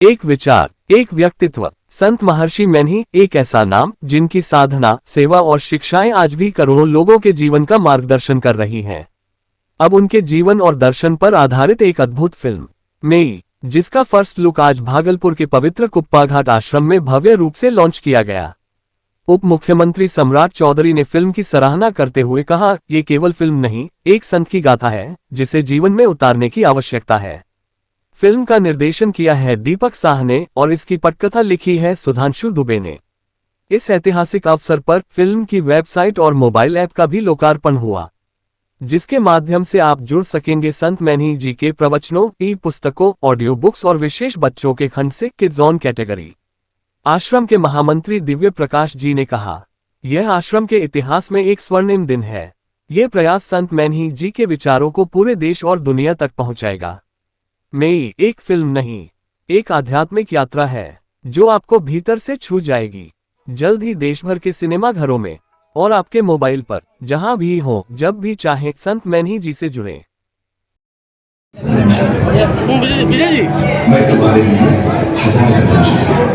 एक विचार, एक व्यक्तित्व। संत महर्षि मैनही एक ऐसा नाम जिनकी साधना, सेवा और शिक्षाएं आज भी करोड़ों लोगों के जीवन का मार्गदर्शन कर रही हैं। अब उनके जीवन और दर्शन पर आधारित एक अद्भुत फिल्म मेई, जिसका फर्स्ट लुक आज भागलपुर के पवित्र कुप्पाघाट आश्रम में भव्य रूप से लॉन्च किया गया। उप मुख्यमंत्री सम्राट चौधरी ने फिल्म की सराहना करते हुए कहा, ये केवल फिल्म नहीं, एक संत की गाथा है जिसे जीवन में उतारने की आवश्यकता है। फिल्म का निर्देशन किया है दीपक साह ने और इसकी पटकथा लिखी है सुधांशु दुबे ने। इस ऐतिहासिक अवसर पर फिल्म की वेबसाइट और मोबाइल ऐप का भी लोकार्पण हुआ, जिसके माध्यम से आप जुड़ सकेंगे संत मैनही जी के प्रवचनों, ई पुस्तकों, ऑडियो बुक्स और विशेष बच्चों के खंड से किड्स ऑन कैटेगरी। आश्रम के महामंत्री दिव्य प्रकाश जी ने कहा, यह आश्रम के इतिहास में एक स्वर्णिम दिन है। यह प्रयास संत मैनही जी के विचारों को पूरे देश और दुनिया तक पहुंचाएगा। मेई एक फिल्म नहीं, एक आध्यात्मिक यात्रा है जो आपको भीतर से छू जाएगी। जल्द ही देश भर के सिनेमा घरों में और आपके मोबाइल पर, जहां भी हो, जब भी चाहे, संत मैनही जी से जुड़ें। मैं तुम्हारे लिए हजार करना चाहता हूँ।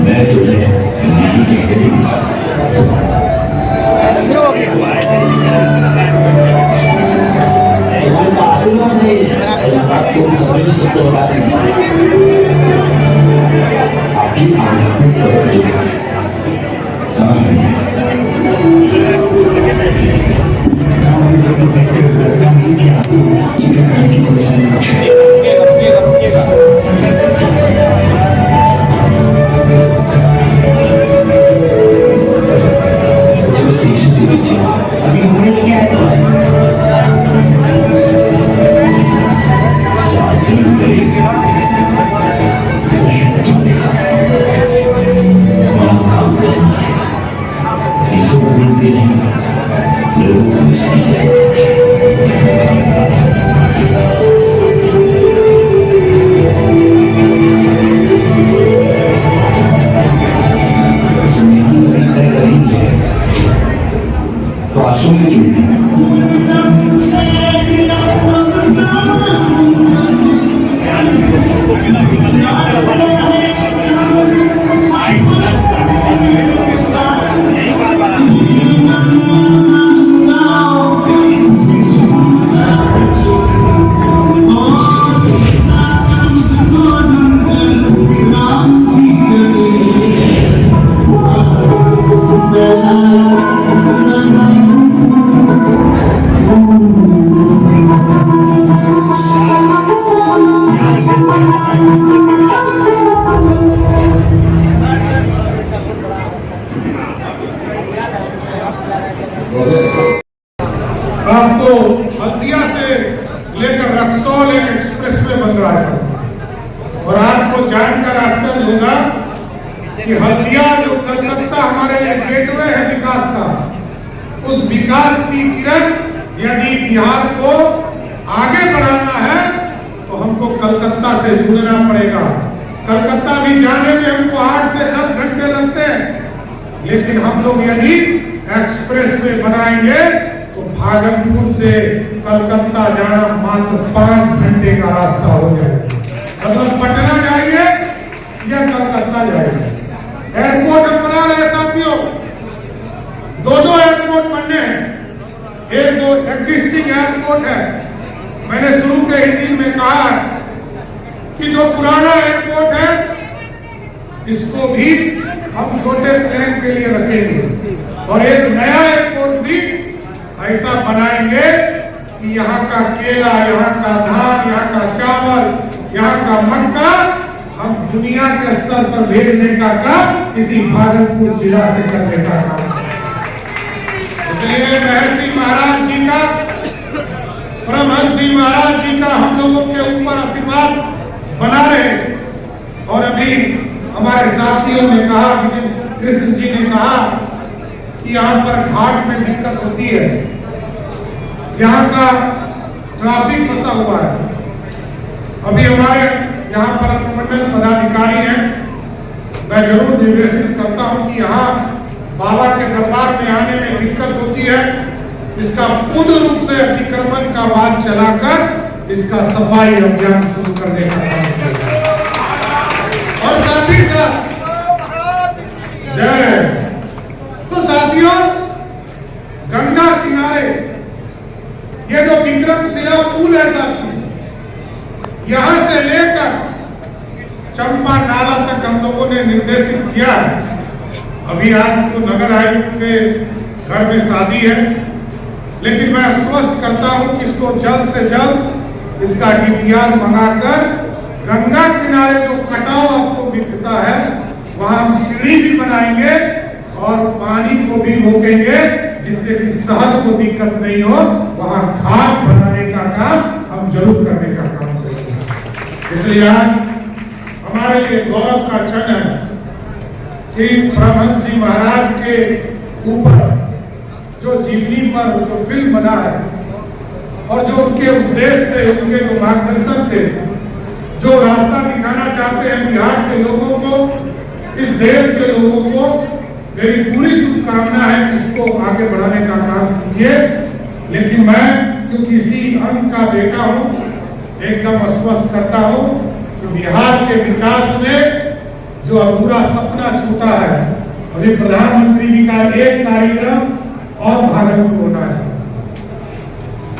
मैं तुम्हें इस बात को कभी सत्य बता देंगे। आपकी आध्यात्मिक प्रवृत्ति समझ रही है। आपको हल्दिया से लेकर रक्सौल एक एक्सप्रेस वे बन रहा है और आपको जानकर आश्चर्य होगा कि हल्दिया जो कलकत्ता हमारे लिए गेटवे है विकास का, उस विकास की किरण यदि बिहार को आगे बढ़ाना है तो हमको कलकत्ता से जुड़ना पड़ेगा। कलकत्ता भी जाने में हमको 8 से 10 घंटे लगते हैं, लेकिन हम लोग यदि एक्सप्रेस वे बनाएंगे तो भागलपुर से कलकत्ता जाना मात्र 5 घंटे का रास्ता हो जाएगा। मतलब पटना जाएंगे या कलकत्ता जाएंगे। एयरपोर्ट हम बना रहे साथियों, दो एयरपोर्ट बनने हैं। एक जो एग्जिस्टिंग एयरपोर्ट है, मैंने शुरू के ही दिन में कहा कि जो पुराना एयरपोर्ट है इसको भी हम छोटे प्लेन के लिए रखेंगे और एक नया एयरपोर्ट भी ऐसा बनाएंगे कि यहाँ का केला, यहाँ का धान, यहाँ का चावल, यहाँ का मक्का हम दुनिया के स्तर पर भेजने का काम इसी भागलपुर जिला से करने का काम। इसलिए महर्षि महाराज जी का, परमहंस महाराज जी का हम लोगों के ऊपर आशीर्वाद बना रहे। और अभी हमारे साथियों ने कहा, कृष्ण जी ने कहा कि यहाँ पर घाट में दिक्कत होती है, यहाँ का ट्रैफिक फंसा हुआ है। अभी हमारे यहाँ पर अनुमंडल पदाधिकारी हैं, मैं जरूर निर्देशित करता हूँ कि यहाँ बाबा के दरबार में आने में दिक्कत होती है, इसका पूर्ण रूप से अतिक्रमण का वाद चलाकर इसका सफाई अभियान शुरू करने का काम किया। और साथ ही साथ जय, तो साथियों, गंगा किनारे ये जो विक्रमशिला पुल है साथियों, यहां से लेकर चंपा नाला तक हम लोगों ने निर्देशित किया है। अभी आज तो नगर आयुक्त के घर में शादी है, लेकिन मैं आश्वस्त करता हूं कि इसको जल्द से जल्द इसका डीपीआर मंगाकर गंगा किनारे जो कटाव आपको दिखता है वहां हम सीढ़ी भी बनाएंगे और पानी को भी रोकेंगे, जिससे कि शहर को दिक्कत नहीं हो। वहां घाट बनाने का काम हम जरूर करने का काम करेंगे। इसलिए आज हमारे लिए गौरव का क्षण है कि परमहंस जी महाराज के ऊपर जो जीवनी पर जो फिल्म बना है और जो उनके उद्देश्य थे, उनके जो मार्गदर्शन थे, जो रास्ता दिखाना चाहते हैं बिहार के लोगों को, इस देश के लोगों को, मेरी पूरी शुभकामना है कि इसको आगे बढ़ाने का काम कीजिए। लेकिन मैं क्योंकि इसी अंग का बेटा हूं, एकदम आश्वस्त करता हूं कि बिहार के विकास में जो अधूरा सपना छूटा है, अभी प्रधानमंत्री जी का एक कार्यक्रम और भागलपुर होना है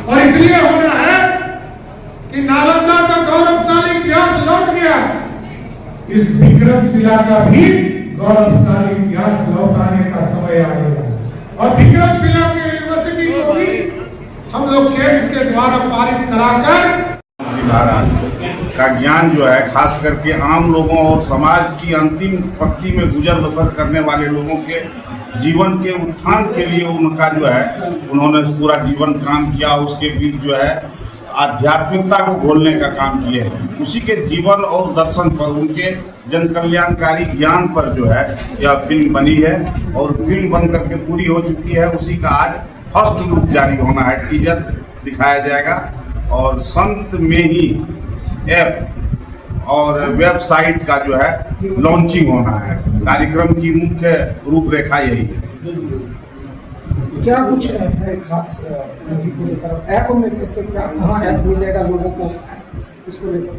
और इसलिए होना है कि नालंदा का गौरवशाली इतिहास लौट गया, इस विक्रमशिला का भी गौरवशाली इतिहास लौटाने का समय आ गया। और विक्रमशिला की यूनिवर्सिटी को भी हम लोग केंद्र के द्वारा पारित कराकर का ज्ञान जो है, खास करके आम लोगों और समाज की अंतिम पंक्ति में गुजर बसर करने वाले लोगों के जीवन के उत्थान के लिए उनका जो है, उन्होंने पूरा जीवन काम किया। उसके बीच जो है आध्यात्मिकता को घोलने का काम किए हैं। उसी के जीवन और दर्शन पर, उनके जन कल्याणकारी ज्ञान पर जो है यह फिल्म बनी है और फिल्म बन करके पूरी हो चुकी है। उसी का आज फर्स्ट लुक जारी होना है, टीजर दिखाया जाएगा और संत में ही ऐप और वेबसाइट का जो है लॉन्चिंग होना है। कार्यक्रम की मुख्य रूपरेखा यही है। क्या कुछ है खास ऐप में, कैसे क्या कहाँ ऐप मिलेगा लोगों को, इसको लेकर?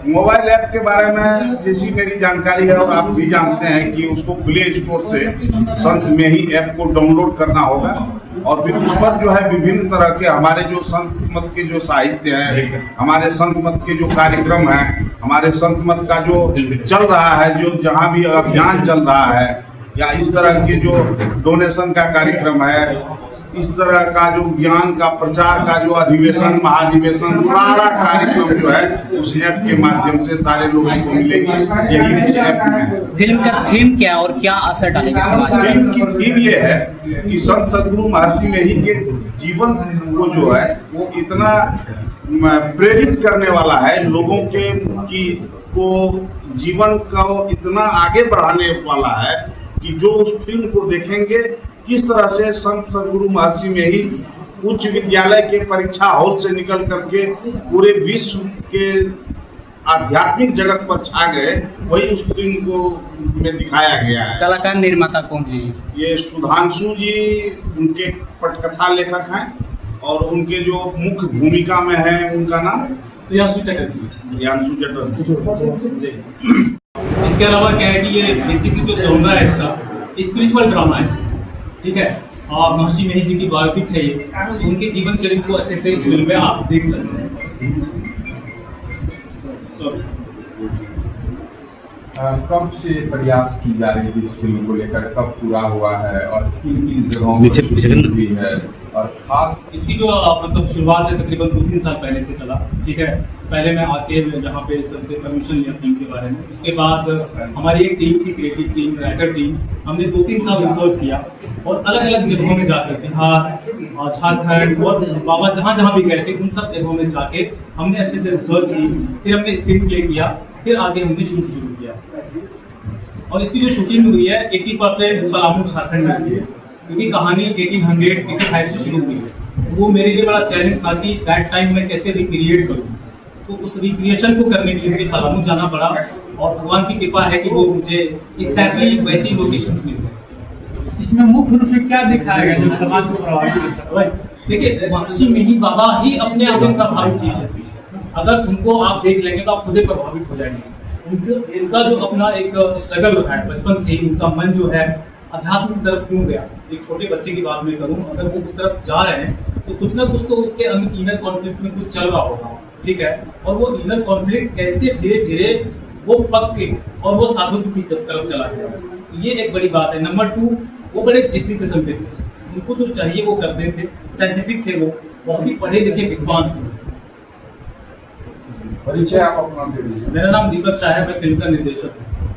मोबाइल ऐप के बारे में जैसी मेरी जानकारी है और आप भी जानते हैं कि उसको प्ले स्टोर से संत में ही ऐप को डाउनलोड करना होगा और फिर उस पर जो है विभिन्न तरह के हमारे जो संत मत के जो साहित्य हैं, हमारे संत मत के जो कार्यक्रम हैं, हमारे संत मत का जो चल रहा है, जो जहाँ भी अभियान चल रहा है, या इस तरह के जो डोनेशन का कार्यक्रम है, इस तरह का जो ज्ञान का प्रचार का जो अधिवेशन, महाधिवेशन, सारा कार्यक्रम जो है उस ऐप के माध्यम से सारे लोगों को मिलेगी। यही उस ऐप में है। फिल्म का थीम क्या और क्या असर डालेगा समाज में? फिल्म की थीम ये है कि संत सदगुरु महर्षि मेही के जीवन को जो है वो इतना प्रेरित करने वाला है, लोगों के को जीवन को इतना आगे बढ़ाने वाला है कि जो उस फिल्म को देखेंगे किस तरह से संत सदगुरु महर्षि में ही उच्च विद्यालय के परीक्षा हॉल से निकल करके पूरे विश्व के आध्यात्मिक जगत पर छा गए, वही उस फिल्म को में दिखाया गया है। कलाकार निर्माता कौन है? ये सुधांशु जी उनके पटकथा लेखक हैं और उनके जो मुख्य भूमिका में है उनका नाम प्रियांशु चटर्जी। इसके अलावा क्या है कि ये बेसिकली जो जॉनरा है इसका स्पिरिचुअल ड्रामा है, ठीक है। और महर्षि मेही जी की बायोपिक है ये, तो उनके जीवन चरित्र को अच्छे से इस फिल्म में आप देख सकते हैं। कब से प्रयास की जा रही है इस फिल्म को लेकर, कब पूरा हुआ है और किन किन जगहों पर हुई है, और खास इसकी जो मतलब शुरुआत है तकरीबन 2-3 साल पहले से चला, ठीक है। पहले मैं आके यहाँ पे सर से परमिशन लिया फिल्म के बारे में, उसके बाद हमारी एक टीम थी, क्रिएटिव टीम, राइटर टीम, हमने 2-3 साल रिसर्च किया और अलग अलग जगहों में जाकर बिहार और झारखंड और बाबा जहाँ जहाँ भी गए थे उन सब जगहों में जाके हमने अच्छे से रिसर्च की, फिर हमने स्क्रीन प्ले किया, फिर आगे हमने शूट शुरू किया। और इसकी जो शूटिंग हुई है 80% पलामू झारखंड में हुई है, क्योंकि कहानी 1885 से शुरू हुई है। वो मेरे लिए बड़ा चैलेंज था कि दैट टाइम में कैसे रिक्रिएट करूँ, तो उस रिक्रिएशन को करने के लिए मुझे पलामू जाना पड़ा और भगवान की कृपा है कि वो मुझे एक्जैक्टली वैसी लोकेशंस मिल गए। इसमें मुख्य रूप से क्या दिखाया गया जो समाज को प्रभावित करता है? देखिए महर्षि मिहिर बाबा ही अपने आप में प्रभावित चीज है। अगर उनको आप देख लेंगे तो आप खुद ही प्रभावित हो जाएंगे। उनका जो अपना एक स्ट्रगल रहा है बचपन से ही, उनका मन जो है अध्यात्म की तरफ क्यों गया। एक छोटे बच्चे की बात मैं करूं, अगर वो उस तरफ जा रहे हैं तो कुछ ना कुछ तो उसके अंदर इनर कॉन्फ्लिक्ट में कुछ चल रहा होगा, ठीक है। और वो इनर कॉन्फ्लिक्ट कैसे धीरे धीरे वो पक के और वो साधुत्व की तरफ चला गया, तो ये एक बड़ी बात है। नंबर 2, वो बड़े जिद्दी किस्म के थे, उनको जो चाहिए वो करते थे, साइंटिफिक थे, वो बहुत ही पढ़े लिखे विद्वान थे। परिचय आप अपना दे दीजिए। मेरा नाम दीपक शाह है, मैं फिल्म का निर्देशक हूँ।